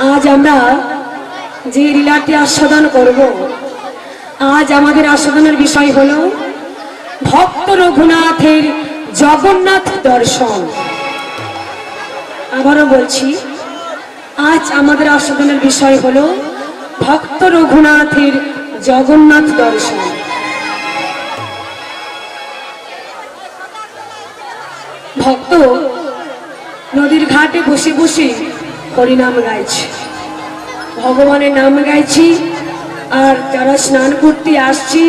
आज আমরা যে লীলাটি আস্বাদন করব, আজ আমাদের আস্বাদনের বিষয় হলো ভক্ত রঘুনাথের জগন্নাথ দর্শন। আবারও বলছি, আজ আমাদের আস্বাদনের বিষয় হলো ভক্ত রঘুনাথের জগন্নাথ দর্শন। ভক্ত নদীর ঘাটে বসে বসে হরিনাম গাইছে, ভগবানের নাম গাইছি। আর যারা স্নান করতে আসছি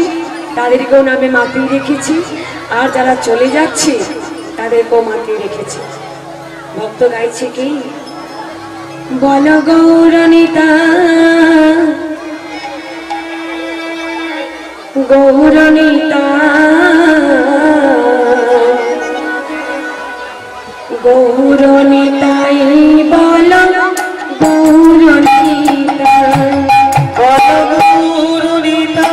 তাদেরকেও নামে মাতিয়ে রেখেছি, আর যারা চলে যাচ্ছে তাদেরকেও মাতিয়ে রেখেছি। ভক্ত গাইছে কি, বল গৌরনিতা গৌরনিতা গৌরনিতাই বল গৌরনিতা বল গৌরনিতা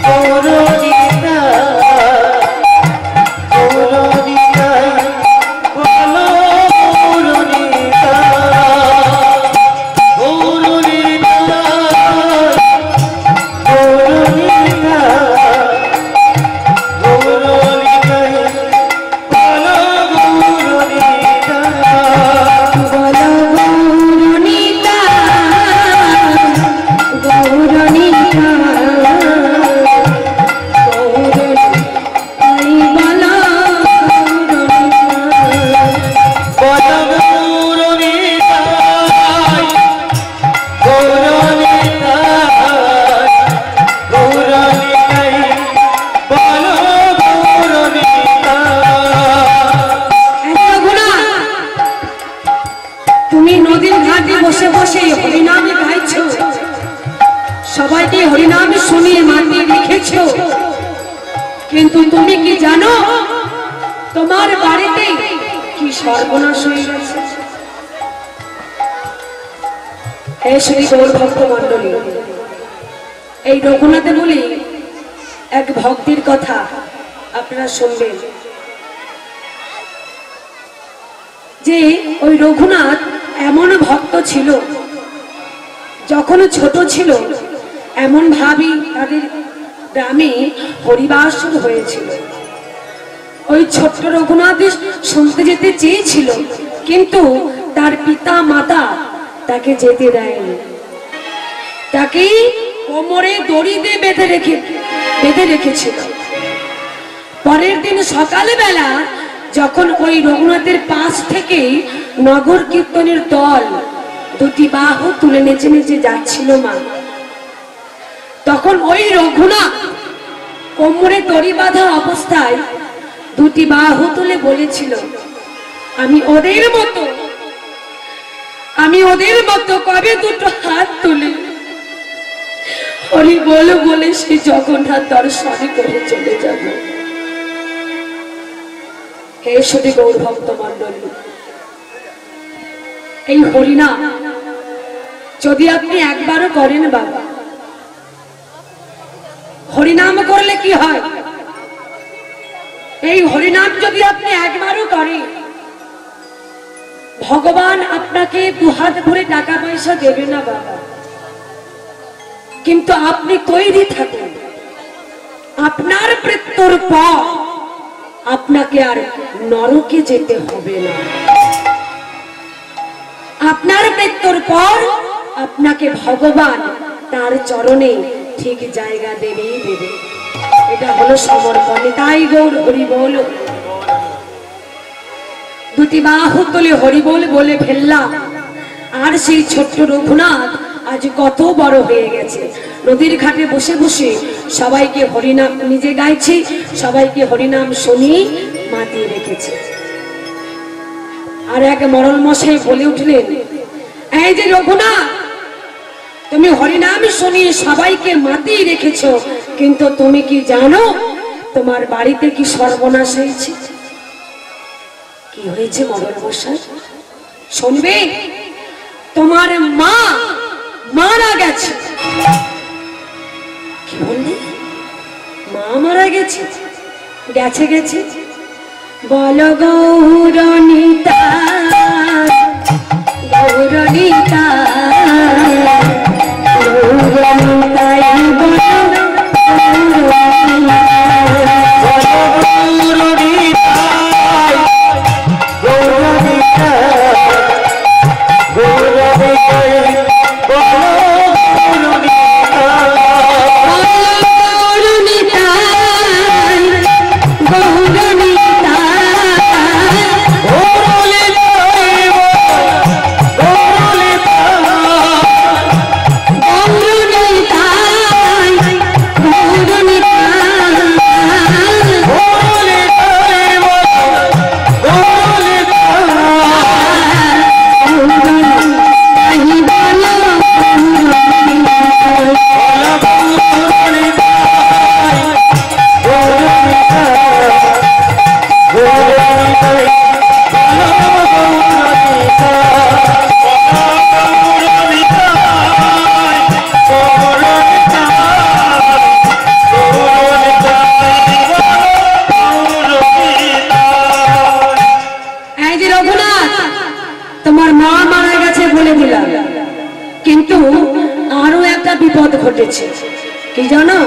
গৌরনিতা গৌরনিতা বল গৌরনিতা গৌরনিতা গৌরনিতা সবাইকে হরিনাম শুনিয়ে মাতিয়ে রেখেছ, কিন্তু তুমি কি জানো তোমার বাড়িতে কি সর্বনাশ হয়ে গেছে? হে শ্রী গৌর ভক্ত মন্ডলী, এই রঘুনাথে বলি এক ভক্তির কথা আপনারা শুনবেন। যে ওই রঘুনাথ এমন ভক্ত ছিল, যখন ছোট ছিল এমন ভাবি তাদের গ্রামে হরিবাসর হয়েছিল। ওই ছোট্ট রঘুনাথ শুনতে যেতে চেয়েছিল, কিন্তু তার পিতা মাতা তাকে যেতে দেয়নি। তাকে কোমরে দড়ি দিয়ে বেঁধে রেখেছিল। পরের দিন সকালবেলা যখন ওই রঘুনাথের পাশ থেকে নগর কীর্তনের দল দুটি বাহু তুলে নেচে নেচে যাচ্ছিল মা, তখন ওই রঘুনাথ কোমরে দড়ি বাঁধা অবস্থায় দুটি বাহু তুলে বলেছিল, আমি ওদের মতো কবে দুটো হাত তুলে হরি বল বলে সেই জগন্নাথ দর্শন করে চলে যাব। হে শ্রী গৌর ভক্ত মন্ডলী, এই হরিনাম যদি আপনি একবারও করেন বাবা, হরিনাম করলে কি হয়, এই হরিনাম যদি আপনি একবারও করেন, ভগবান আপনাকে দুহাত ভরে টাকা পয়সা দেবে না বাবা, কিন্তু আপনি তৈরি থাকেন, আপনার মৃত্যুর পর আপনাকে আর নরকে যেতে হবে না। আপনার মৃত্যুর পর আপনাকে ভগবান তার চরণে ঠিক জায়গা দেবেই দেবে। এটা হলো সমর্পণ। তাই গৌর হরি বল, দুটি বাহু তুলে হরি বল বলে ফেললাম। আর সেই ছোট্ট রঘুনাথ আজ কত বড় হয়ে গেছে, নদীর ঘাটে বসে বসে সবাইকে হরিনাম নিজে গাইছে, সবাইকে হরিনাম শুনিয়ে মাতিয়ে রেখেছে। আর এক মরল মশাই বলে উঠলেন, এই যে রঘুনাথ, তুমি হরিনাম শুনিয়ে সবাইকে মাতিয়ে রেখেছ, কিন্তু তুমি কি জানো তোমার বাড়িতে কি সর্বনাশ হয়েছে? কি হয়েছে মরল মশাই? শুনবে, তোমার মা মারা গেছে। কি বললি? মা মারা গেছে? গেছে গেছে বল গৌরনিতা হলাম, কিন্তু আরো একটা বিপদ ঘটেছে। কি জানো?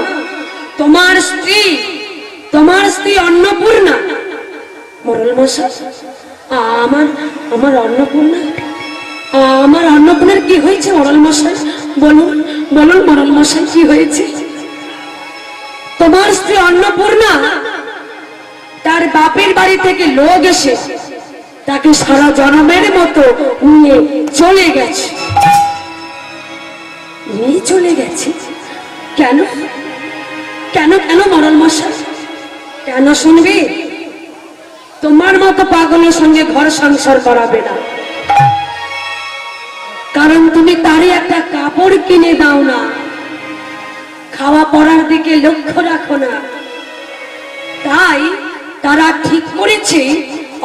তোমার স্ত্রী অন্নপূর্ণা। মোড়ল মশাই, আমার অন্নপূর্ণার কি হয়েছে মোড়ল মশাই? বলুন বলুন মোড়ল মশাই, কি হয়েছে? তোমার স্ত্রী অন্নপূর্ণা তার বাপের বাড়ি থেকে লোক এসে তাকে সারা জনমের মতো নিয়ে চলে গেছে। কেন কেন কেন মোড়ল মশাই, কেন শুনবি? তোমার মতো পাগলের সঙ্গে ঘর সংসার করাবে না, কারণ তুমি তারই একটা কাপড় কিনে দাও না, খাওয়া পড়ার দিকে লক্ষ্য রাখো না। তাই তারা ঠিক করেছে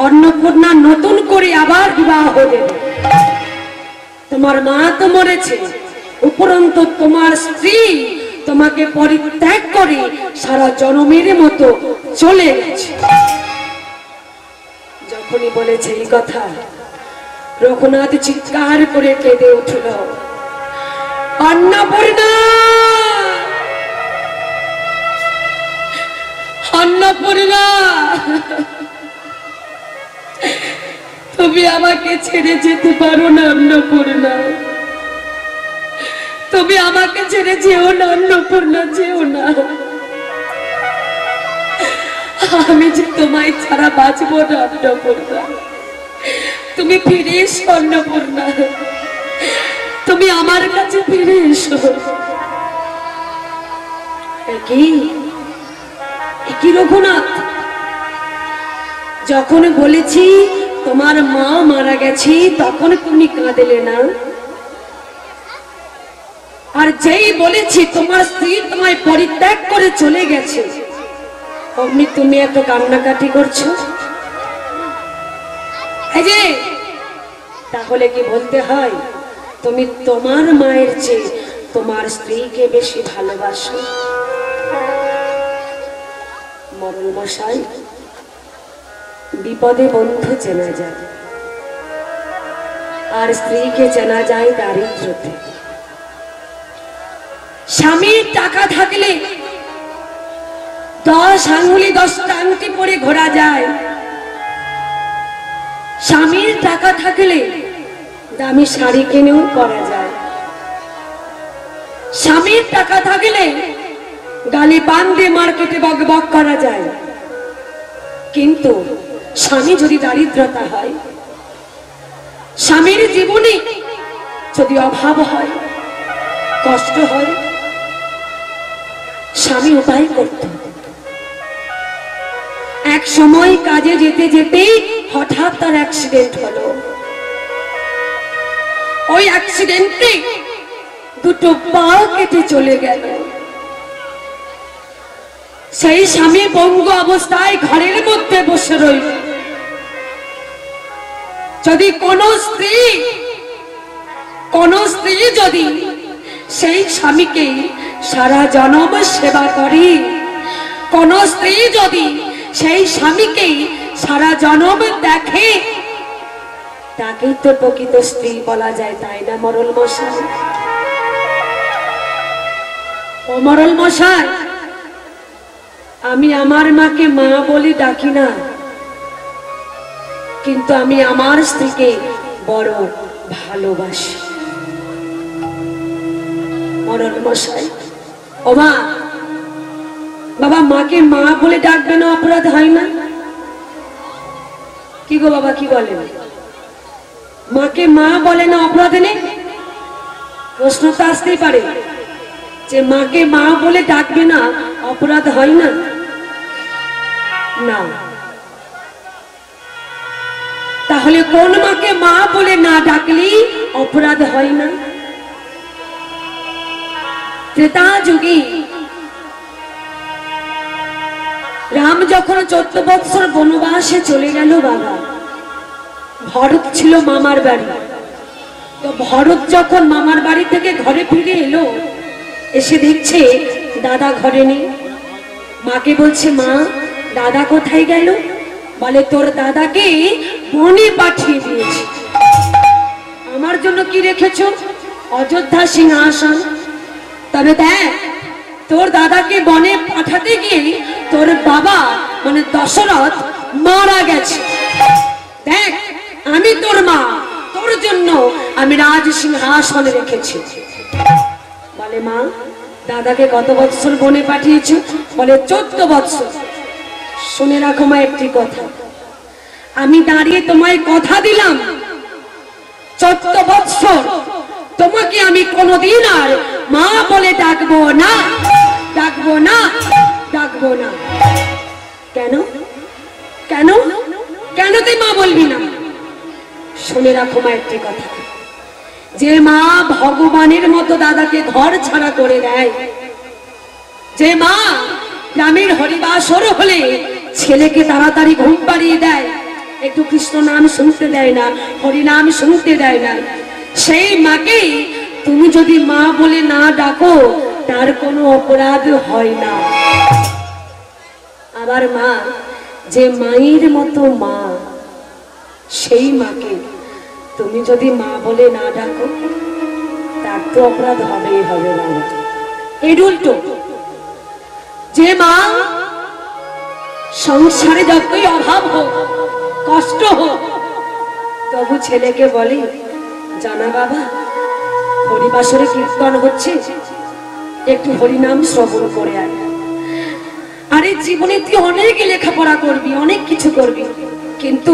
অন্নপূর্ণা নতুন করে আবার বিবাহ দেবে। তোমার মা তো মরেছে, উপরন্তু তোমার স্ত্রী তোমাকে পরিত্যাগ করে সারা জনমের মতো চলে গেছে। যখনই বলেছে এই কথা, রঘুনাথ চিৎকার করে কেঁদে উঠল, অন্নপূর্ণা, অন্নপূর্ণা, তুমি আমাকে ছেড়ে যেতে পারো না অন্নপূর্ণা, তুমি আমাকে ছেড়ে যেও না অন্নপূর্ণা, যেও না। আমি যে তোমায় ছাড়া বাঁচবো না অন্নপূর্ণা, তুমি ফিরে এসো অন্নপূর্ণা, তুমি আমার কাছে ফিরে এসো। কি রঘুনাথ, যখন বলেছি তোমার মা মারা গেছে তখন তুমি কাঁদলে না, আর যেই বলেছি তোমার স্ত্রী তোমায় পরিত্যাগ করে চলে গেছে অমনি তুমি এত কান্নাকাটি করছো। এই যে, তাহলে কি বলতে হয় তুমি তোমার মায়ের চেয়ে তোমার স্ত্রীকে বেশি ভালোবাসো? মোড়ল মশাই, বিপদে বন্ধু চেনা যায়, আর স্ত্রীকে চেনা যায় দারিদ্র্যতে। স্বামীর টাকা থাকলে 10 আঙ্গুলি 10টা আংটি পরে ঘোরা যায়, স্বামীর টাকা থাকলে দামি শাড়ি কিনেও পরা যায়, স্বামীর টাকা থাকলে গালি পান দিয়ে মার্কেটে বকবক করা যায়। কিন্তু স্বামী যদি দারিদ্রতা হয়, স্বামীর জীবনে যদি অভাব হয়, কষ্ট হয়, স্বামী উপায় করত। এক সময় কাজে যেতে যেতে হঠাৎ তার অ্যাক্সিডেন্ট হলো। ওই অ্যাক্সিডেন্টে দুটো পা কেটে চলে গেল। সেই স্বামী পঙ্গু অবস্থায় ঘরের মধ্যে বসে রইল। যদি কোন স্ত্রী যদি সেই স্বামীকে সারা জনম সেবা করে, কোন স্ত্রী যদি সেই স্বামীকে সারা জনম দেখে, তাকেই তো প্রকৃত স্ত্রী বলা যায়, তাই না মোড়ল মশাই? ও মোড়ল মশাই, আমি আমার মাকে মা বলে ডাকি না, কিন্তু আমি আমার স্ত্রীকে বড় ভালোবাসি। মোড়ল মশাই, ও মা, বাবা, মাকে মা বলে ডাকবে না, অপরাধ হয় না? কি গো বাবা, কি বলে? মাকে মা বলে না, অপরাধ নেই? প্রশ্ন তো আসতেই পারে যে মাকে মা বলে ডাকবে না, অপরাধ হয় না? না। তাহলে কোন মাকে মা বলে না ডাকলেই অপরাধ হয় না? ত্রেতা যুগে রাম যখন 14 বৎসর বনবাসে চলে গেল বাবা, ভরত ছিল মামার বাড়ি। তো ভরত যখন মামার বাড়ি থেকে ঘরে ফিরে এলো, এসে দেখছে দাদা ঘরে নেই। মাকে বলছে, মা, দাদা কোথায় গেল? বলে, তোর দাদাকে বনে পাঠিয়ে দিয়েছে। আমার জন্য কি রেখেছো? অযোধ্যা সিংহাসন। তবে দেখ, তোর দাদাকে বনে পাঠাতে গিয়ে তোর বাবা মানে দশরথ মারা গেছে। দেখ, আমি তোর মা, তোর জন্য আমি রাজ সিংহাসন রেখেছি। বলে মা, দাদাকে কত বৎসর বনে পাঠিয়েছো? বলে 14 বৎসর। শুনে রাখো মা একটি কথা, আমি দাঁড়িয়ে তোমায় কথা দিলাম 14 বৎসর তোমাকে আমি কোনোদিন আর মা বলে ডাকবো না, ডাকবো না, ডাকবো না। কেন? কেন? কেন তুই মা বলবি না? শুনে রাখো মা একটি কথা, যে মা ভগবানের মতো দাদাকে ঘর ছাড়া করে দেয়, যে মা গ্রামের হরিবাসর হলে ছেলেকে তাড়াতাড়ি ঘুম পাড়িয়ে দেয়, একটু কৃষ্ণ নাম শুনতে দেয় না, হরি নাম শুনতে দেয় না, সেই মাকে তুমি যদি মা বলে না ডাকো তার কোনো অপরাধ হয় না। আবার মা, যে মায়ের মতো মা, সেই মাকে তুমি যদি মা বলে না ডাকো তার তো অপরাধ হবেই হবে না। এর উল্টো, যে মা সংসারে যতই অভাব হোক, কষ্ট হোক, তবু ছেলেকে বলে জানা বাবা, হরিবাসরে কীর্তন হচ্ছে, একটু হরিনাম শ্রবণ করে আয়। আরে জীবনে তুই অনেক লেখাপড়া করবি, অনেক কিছু করবি, কিন্তু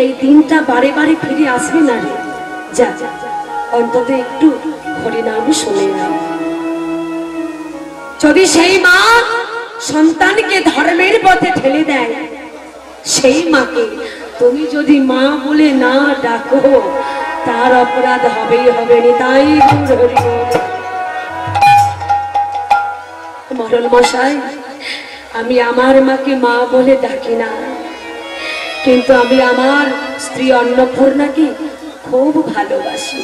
এই দিনটা বারে বারে ফিরে আসবে না রে। যা, অন্তত একটু হরিনাম শুনে আয়। যদি সেই মা সন্তানকে ধর্মের পথে ঠেলে দেয়, সেই মাকে তুমি যদি মা বলে না ডাকো তার অপরাধ হবেই হবে। তাই মরল মশাই, আমি আমার মাকে মা বলে ডাকি না, কিন্তু আমি আমার স্ত্রী অন্নপূর্ণাকে খুব ভালোবাসি।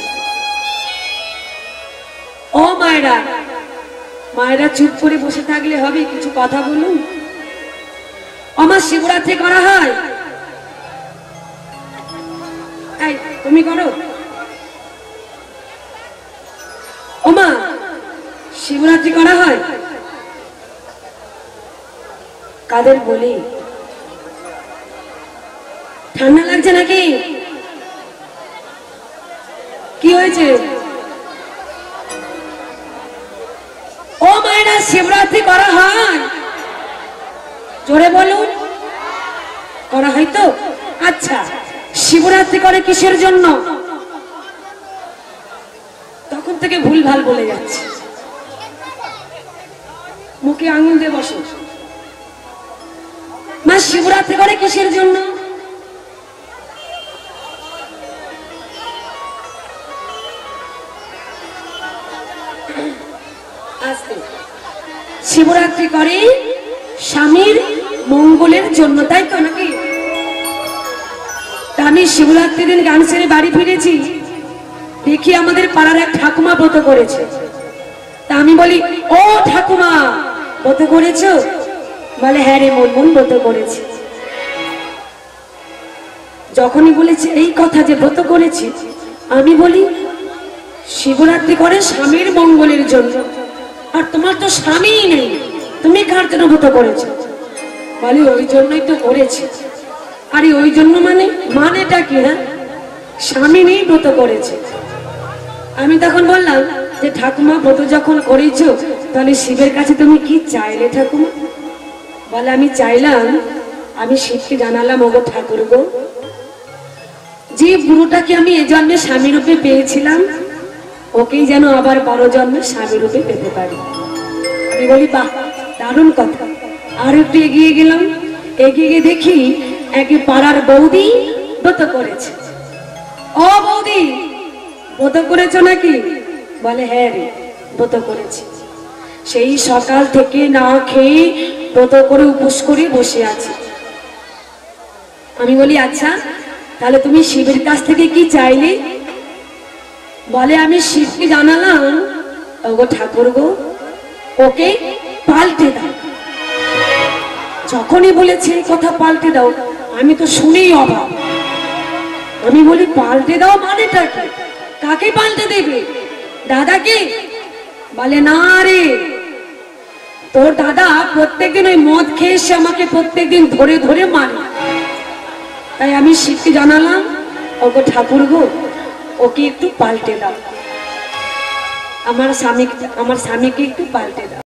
ও মায়েরা, মায়েরা চুপ করে বসে থাকলে হবে? কিছু কথা বলুন। আমার শিবরাত্রি করা হয়, এই তুমি করো। ও মা, শিবরাত্রি করা হয়? কাদের বলি? ঠান্ডা লাগছে নাকি? কি হয়েছে? ও মায়েরা, শিবরাত্রি করা হয়? জোরে বলুন। করা হয় তো? আচ্ছা, শিবরাত্রি করে কিসের জন্য? তখন থেকে ভুল ভাল বলে যাচ্ছে, মুখে আঙুল দিয়ে বসো। মা শিবরাত্রি করে কিসের জন্য? শিবরাত্রি করে স্বামীর মঙ্গলের জন্য, তাই তো নাকি? আমি শিবরাত্রি দিন গান সেরে বাড়ি ফিরেছি, দেখি আমাদের পাড়ার এক ঠাকুমা ব্রত করেছে। তা আমি বলি, ও ঠাকুমা ব্রত করেছো? বলে হ্যাঁ রে মন ব্রত করেছি। যখনই বলেছে এই কথা যে ব্রত করেছি, আমি বলি শিবরাত্রি করে স্বামীর মঙ্গলের জন্য, আর তোমার তো স্বামী নেই, তুমি কার জন্য ব্রত করেছো? বলে ওই জন্যই তো করেছি। আরে ওই জন্য মানেটা কি? হ্যাঁ, স্বামী নেই ব্রত করেছে। আমি তখন বললাম যে ঠাকুমা ব্রত যখন করেছো তাহলে শিবের কাছে তুমি কি চাইলে ঠাকুমা? বলে আমি চাইলাম, আমি শিবকে জানালাম, ওগো ঠাকুর গো, যে বুড়োটাকে আমি এ জন্মে স্বামী রূপে পেয়েছিলাম ওকেই যেন আবার 12 জন্মে স্বামী রূপে পেতে পারি। আমি বলি বাহ, দারুণ কথা। আর একটু এগিয়ে গেলাম, এগিয়ে গিয়ে দেখি এক পাড়ার বৌদি ব্রত করেছে। ও বৌদি, ব্রত করেছো নাকি? বলে হ্যাঁ রে, ব্রত করেছি। সেই সকাল থেকে না খেয়ে ব্রত করে উপোস করে বসে আছে। আমি বলি আচ্ছা, তাহলে তুমি শিবের কাছ থেকে কি চাইলে? বলে আমি শিবকে জানালাম, ওগো ঠাকুর গো, ওকে পাল্টে দাও। যখনই বলেছে এই কথা পাল্টে দাও, আমি তো শুনেই অবাক। আমি বলি পাল্টে দাও মানেটা কি? কাকে পাল্টে দেবে? দাদাকে? বলে না রে, তোর দাদা প্রত্যেকদিন ওই মদ খেয়ে এসে আমাকে প্রত্যেকদিন ধরে ধরে মারে। তাই আমি শিবকে জানালাম, ওগো ঠাকুর গো, ওকে একটু পাল্টে দাও, আমার স্বামীকে একটু পাল্টে দাও।